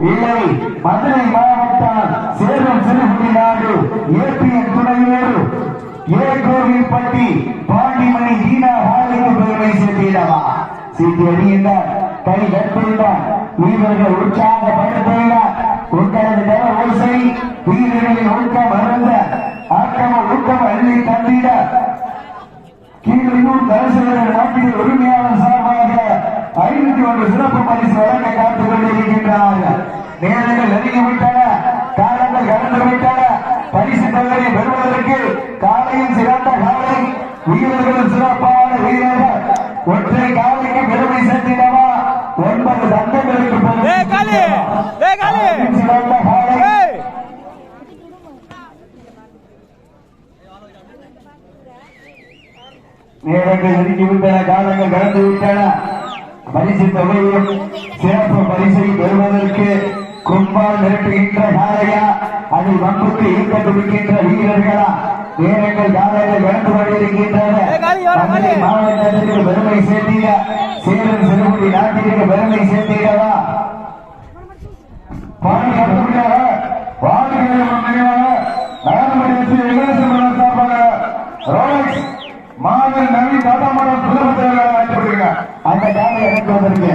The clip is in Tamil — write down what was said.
இல்லை மதுரை மாவட்டம் சேலம் சிறுகுடி நாடு ஏபிஎன் துணையோடு ஏகோவில்பட்டி பாண்டிமணி ஈனா ஹாலிக்கு பெருமை சேர்த்திடவா சீட்டி அடியுங்கள் கை கட்டுங்கள் வீரர்கள் உற்சாகப்படுத்துங்கள் உங்களது தர ஓசை வீரர்களின் ஊக்கம் அருந்த ஆக்கம ஊக்கம் அள்ளி தந்திட கீழூர் தரசேகரன் நாட்டில் உரிமையாளர் சார்பாக 501 சிறப்பு பரிசு வழங்க காத்துக் கொண்டிருக்கின்றார்கள். நேரங்கள் நெருங்கிவிட்டன, காலங்கள் கடந்து விட்டன. பரிசு தொகையை பெறுவதற்கு காலையும் சிறந்த காலை, வீரர்களும் சிறப்பான வீரர்கள். ஒற்றை காலைக்கு பெருமை சேர்த்திடவா 9 தங்கங்களுக்கு சிறந்த காலை. நேரங்கள் நெருங்கிவிட்டன, காலங்கள் கடந்து விட்டன. பரிசு தொகையும் சிறப்பு பரிசை பெறுவதற்கு கும்பால் நிரப்புகின்ற காலையா, அதில் வம்புக்கு ஈர்க்க துடிக்கின்ற வீரர்களா? நேரங்கள் காலங்கள் கடந்து கொண்டிருக்கின்றன. மாவட்டத்திற்கு பெருமை சேர்த்திட, சேலம் சிறுகுடி நாட்டிற்கு பெருமை சேர்த்திடவா? மாதிரி நவீன் தாத்தா மாடல் புதுப்பத்திரிகை அந்த காலை இறக்குவதற்கு